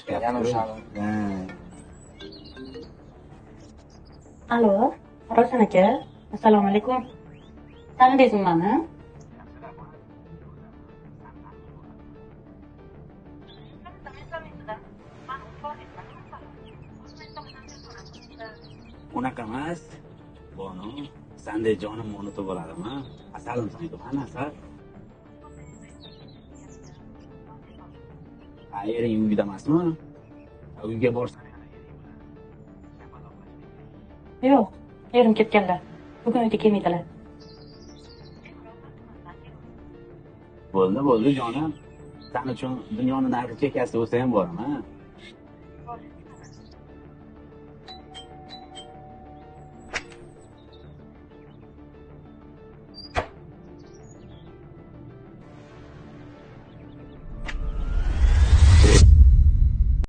chiqyapti. Yana o'shani. Alo, Ravshan aka. Assalomu alaykum. Tanidingizmi meni? Unaqa emas. Bonu, sendek jonim unutib bo'ladimi? Asalim sanaydi, qani asal? Ering uyda emasmi? Uyga borsan. Yo'q, erim ketganlar. Bugun uyga kelmaydilar. Bo'ldi, jonim. Sen uchun dunyoni narxi chekasi bo'lsa ham boraman.